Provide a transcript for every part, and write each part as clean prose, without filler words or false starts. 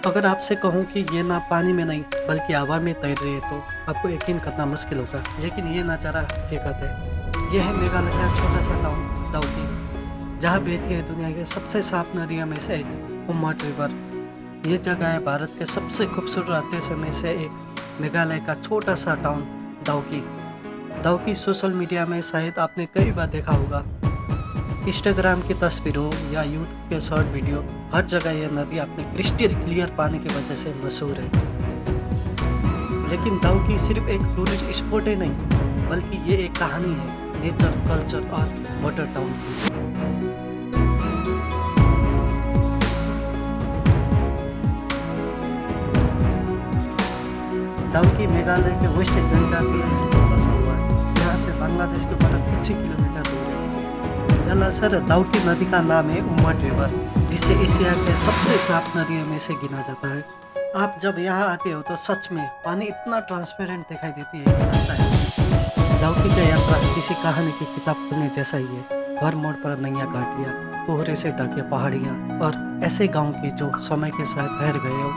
अगर आपसे कहूँ कि ये ना पानी में नहीं बल्कि हवा में तैर रही है तो आपको यकीन करना मुश्किल होगा। लेकिन ये नज़ारा हकीकत है। ये है मेघालय का छोटा-सा टाउन डाउकी, जहाँ बहती है दुनिया की सबसे साफ नदियों में से एक उम्मट रिवर। ये जगह है भारत के सबसे खूबसूरत राज्यों में से एक, मेघालय का छोटा-सा town Dawki. Dawki social media में शायद आपने कई बार देखा होगा। इंस्टाग्राम की तस्वीरों या यूट्यूब के शॉर्ट वीडियो, हर जगह ये नदी अपने क्रिस्टल क्लियर पानी की वजह से मशहूर है। लेकिन डाउकी सिर्फ एक टूरिस्ट स्पॉट ही नहीं, बल्कि ये एक कहानी है नेचर, कल्चर और वाटर टाउन की। डाउकी मेघालय के वेस्ट जनजातीय में बसा हुआ है। यहाँ से बांग्लादेश के बॉर्डर कुछ ही किलोमीटर दूर है। दरअसल डाउकी नदी का नाम है उम्मट रिवर, जिसे एशिया के सबसे साफ नदियों में से गिना जाता है। आप जब यहाँ आते हो तो सच में पानी इतना ट्रांसपेरेंट दिखाई देती है कि लगता है डाउकी का यात्रा किसी कहानी की किताब पढ़ने जैसा ही है। हर मोड़ पर नैया घाटियाँ, कोहरे से ढके पहाड़ियाँ और ऐसे गांव की जो समय के साथ ठहर गए हो।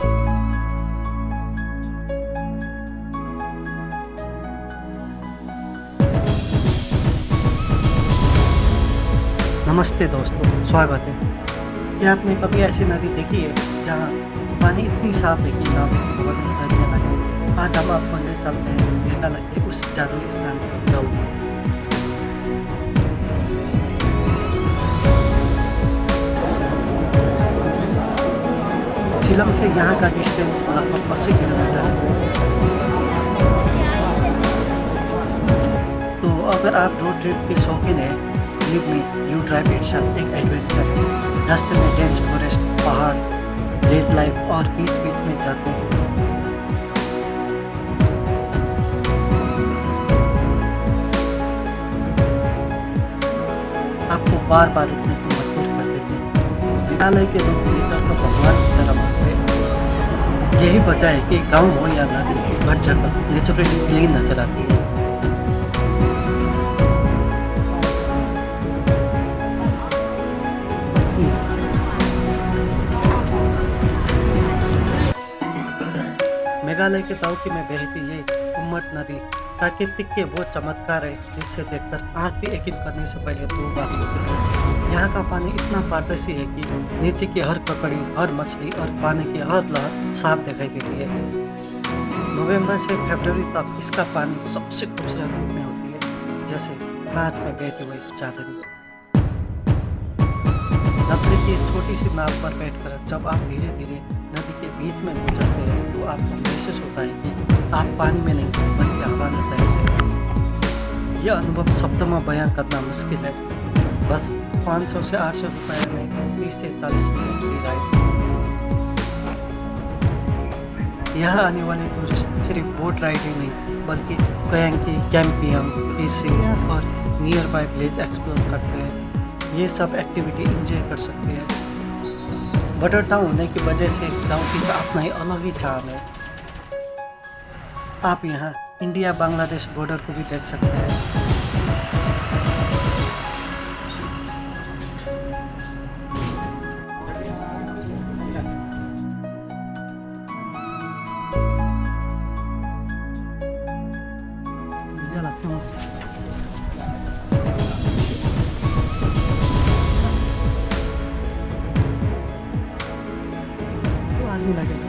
नमस्ते दोस्तों, स्वागत है। क्या आपने कभी ऐसी नदी देखी है जहाँ पानी इतनी साफ है कि नाव हवा में तैरने लगे? आज हम आपको ले चलते हैं मेघालय के उस जादुई स्थान पर डाउकी। शिलंग से यहाँ का डिस्टेंस लगभग 80 किलोमीटर है। तो अगर आप रोड ट्रिप के शौकीन हैं, लिव में यू ड्राइव इटसेल्फ एक एडवेंचर है। रास्ते में डेंस फॉरेस्ट, पहाड़, विलेज लाइफ और बीच बीच में जाते हैं। आपको बार बार रुकने को मजबूर कर देंगे। मेघालय के लोग नेचर को भगवान की तरह मानते हैं। यही वजह है कि गांव हो या नदी, हर जगह नेचुरली क्लीन नजर आती है। मेघालय के डाउकी में बहती ये उम्मट नदी प्राकृतिक के वो चमत्कार है जिससे देखकर आंख भी यकीन करने से पहले दो बार सोचते हैं। यहाँ का पानी इतना पारदर्शी है कि नीचे की हर ककड़ी, हर मछली और पानी की हर लहर साफ दिखाई देती है। नवंबर से फरवरी तक इसका पानी सबसे खूबसूरत रूप में होती है, जैसे कांच में बहते हुए चांदनी। नदी की छोटी सी नाव पर बैठकर जब आप धीरे धीरे नदी के बीच में गुजरते हैं तो आपको महसूस होता है कि आप पानी में नहीं बल्कि हवा में तैर रहे हैं। यह अनुभव शब्दों में बयां करना मुश्किल है। बस 500 से 800 रुपये में 30 से 40 मिनट की राइड। यहाँ आने वाले टूरिस्ट सिर्फ बोट राइड ही नहीं बल्कि कयांकी, कैंपिंग, फिशिंग और नियर बाय विलेज एक्सप्लोर करते हैं। ये सब एक्टिविटी एंजॉय कर सकते हैं। वाटर टाउन होने की वजह से डाउकी का अपना ही अलग ही चार्म है। आप यहाँ इंडिया बांग्लादेश बॉर्डर को भी देख सकते हैं। आदमी लगेगा।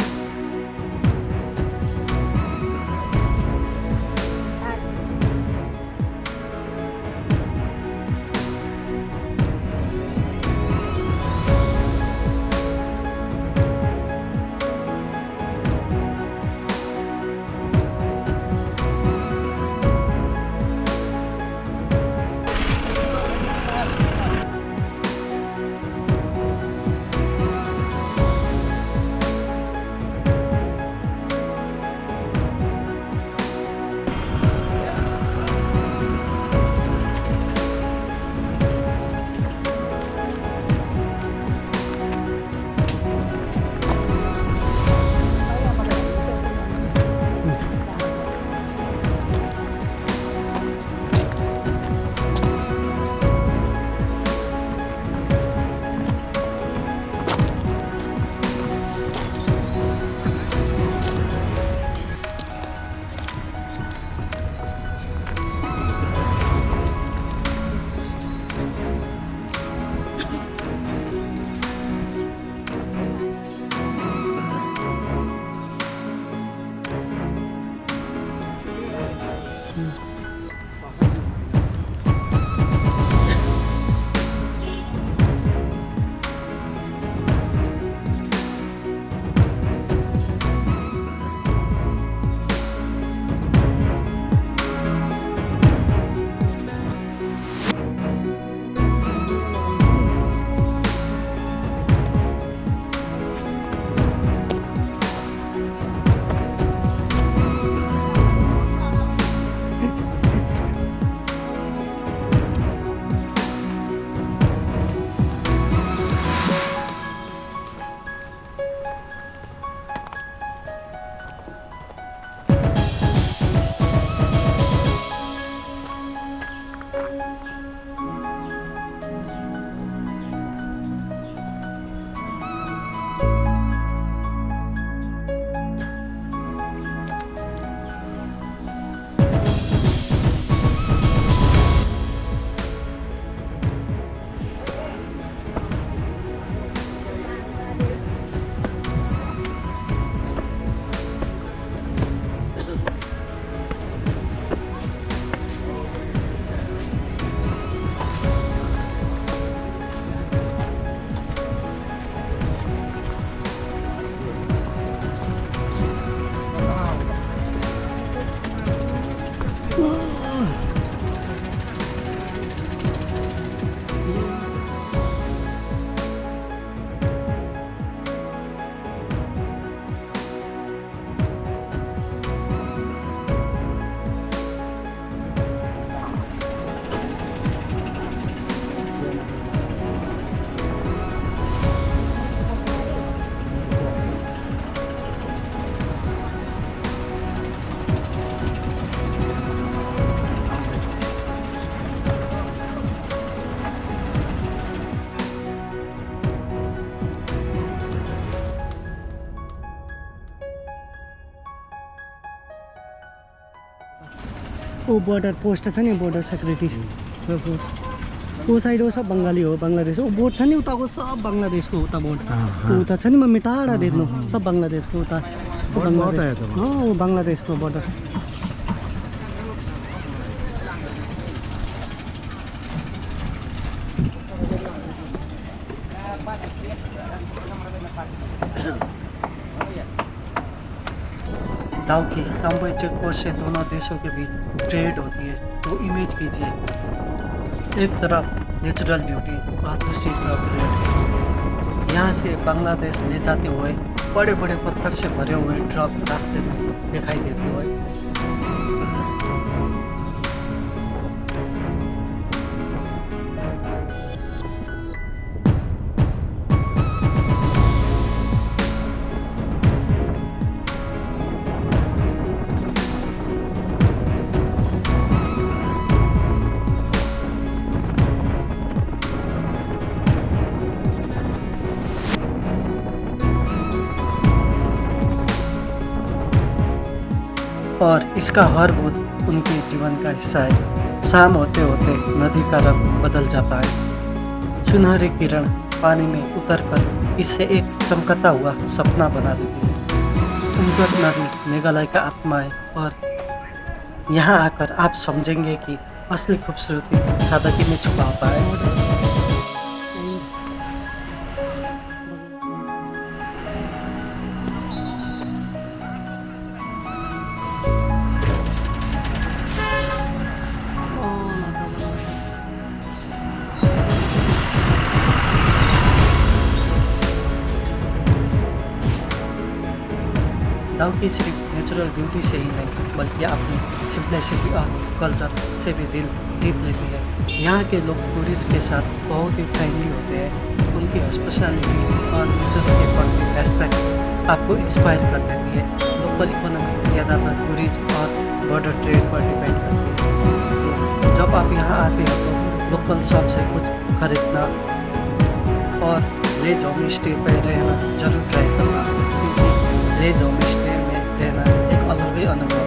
वो बोर्डर पोस्ट छ नि बोर्डर सेक्युरिटी वो साइड हो सब बङ्गाली हो बङ्गलादेश वो बोर्ड छ नि उताको सब बङ्गलादेशको उता बोर्ड त्यो उता छ नि मम्मी टाढा देख्नु सब बङ्गलादेशको उता सब बङ्गलादेश वो बङ्गलादेशको बोर्डर डाउकी तंबई चेक पोस्ट से दोनों देशों के बीच ट्रेड होती है तो इमेज कीजिए एक तरफ नेचुरल ब्यूटी और दूसरी तरफ रेड यहाँ से बांग्लादेश ले जाते हुए बड़े बड़े पत्थर से भरे हुए ट्रक रास्ते में दिखाई देते हुए और इसका हर बूंद उनके जीवन का हिस्सा है। शाम होते होते नदी का रंग बदल जाता है। सुनहरी किरण पानी में उतरकर इससे एक चमकता हुआ सपना बना देती है। उनकर नदी मेघालय का आत्मा है और यहाँ आकर आप समझेंगे कि असली खूबसूरती सादगी में छुपा होता है। डाउकी सिर्फ नेचुरल ब्यूटी से ही नहीं बल्कि अपनी सिंप्लिसिटी और कल्चर से भी दिल जीत लेती है। यहाँ के लोग टूरिस्ट के साथ बहुत ही फ्रेंडली होते हैं। उनकी हॉस्पिटैलिटी और नेचर के प्रति रेस्पेक्ट आपको इंस्पायर कर देती है। लोकल इकोनॉमी ज़्यादातर टूरिज्म और बॉर्डर ट्रेड पर डिपेंड करती है। तो जब आप यहाँ आते हो तो लोकल शॉप से कुछ खरीदना और लेज होम स्टे पर रहना जरूर ट्राई करना क्योंकि लेज होम स्टे में रहना एक अलग ही अनुभव है।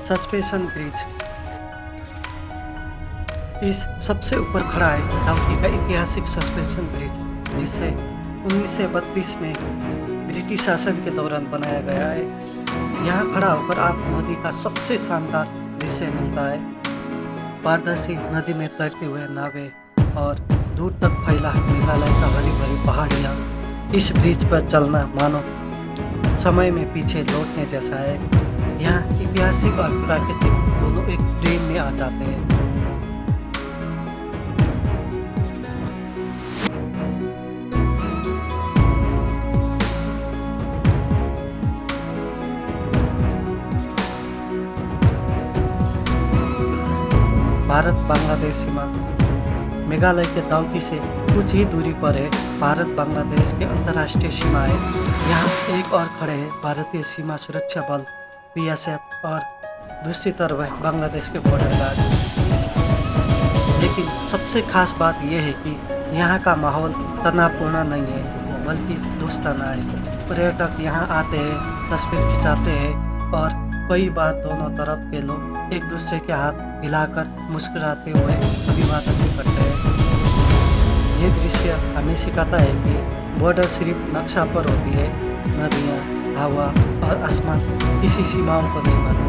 Suspension bridge. इस सबसे ऊपर खड़ा है डाउकी का ऐतिहासिक सस्पेंशन ब्रिज, जिसे 1932 में ब्रिटिश शासन के दौरान बनाया गया है। यहाँ खड़ा होकर आप नदी का सबसे शानदार दृश्य मिलता है। पारदर्शी नदी में तैरते हुए नावें और दूर तक फैला मेघालय का हरी भरी पहाड़ियाँ। इस ब्रिज पर चलना मानो समय में पीछे लौटने जैसा है। यहाँ ऐतिहासिक और प्राकृतिक दोनों एक फ्रेम में आ जाते हैं। भारत बांग्लादेश सीमा। मेघालय के डाउकी से कुछ ही दूरी पर है भारत बांग्लादेश के अंतर्राष्ट्रीय सीमा है। यहाँ एक और खड़े हैं भारतीय सीमा सुरक्षा बल BSF और दूसरी तरफ बांग्लादेश के बॉर्डर गार्ड। लेकिन सबसे खास बात यह है कि यहाँ का माहौल तनावपूर्ण नहीं है, बल्कि दोस्ताना है। पर्यटक यहाँ आते हैं, तस्वीर खिंचाते हैं और कई बार दोनों तरफ के लोग एक दूसरे के हाथ हिलाकर मुस्कुराते हुए अभिवादन भी करते हैं। ये दृश्य हमें सिखाता है कि बॉर्डर सिर्फ नक्शा पर होती है। नदियाँ, हवा और आसमान किसी सीमाओं को नहीं मानते।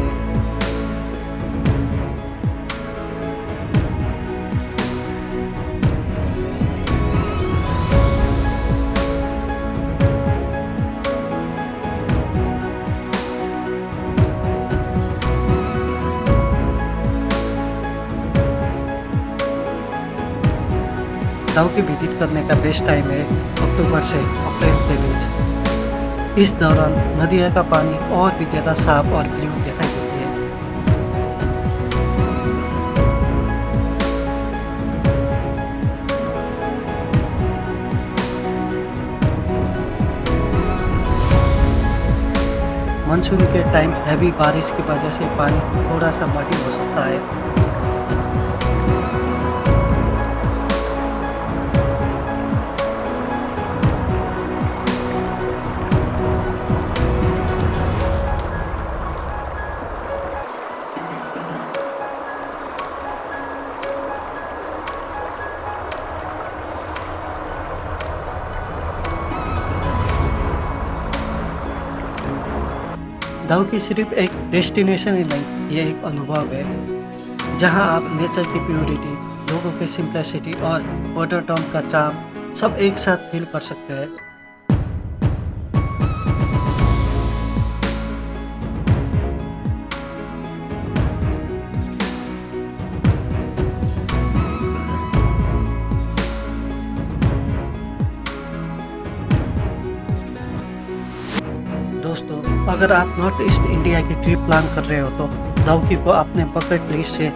डाउकी विजिट करने का बेस्ट टाइम है अक्टूबर से अप्रैल के बीच। इस दौरान नदियों का पानी और भी ज़्यादा साफ और ब्लू दिखाई देती है। मानसून के टाइम हैवी बारिश की वजह से पानी थोड़ा सा मटी हो सकता है। डाउकी सिर्फ एक डेस्टिनेशन ही नहीं, ये एक अनुभव है जहां आप नेचर की प्योरिटी, लोगों की सिंप्लिसिटी और वाटर टाउन का चार्म सब एक साथ फील कर सकते हैं। दोस्तों, अगर आप नॉर्थ ईस्ट इंडिया की ट्रिप प्लान कर रहे हो तो डाउकी को अपने बकेट लिस्ट से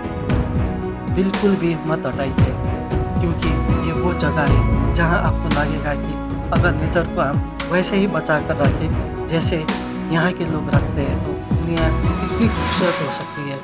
बिल्कुल भी मत हटाइए, क्योंकि ये वो जगह है जहां आपको लगेगा कि अगर नेचर को हम वैसे ही बचा कर रखें जैसे यहाँ के लोग रखते हैं तो दुनिया कितनी खूबसूरत हो सकती है।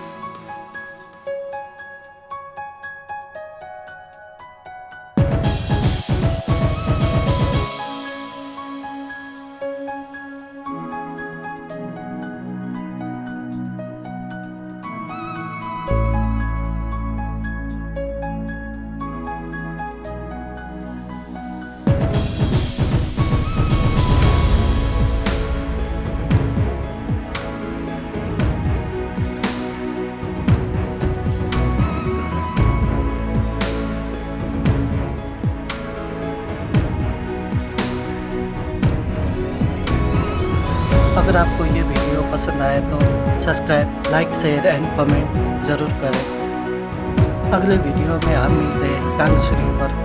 अगर आपको ये वीडियो पसंद आए तो subscribe, like, share and comment ज़रूर करें। अगले वीडियो में हम मिलते हैं टांगसुरी पर।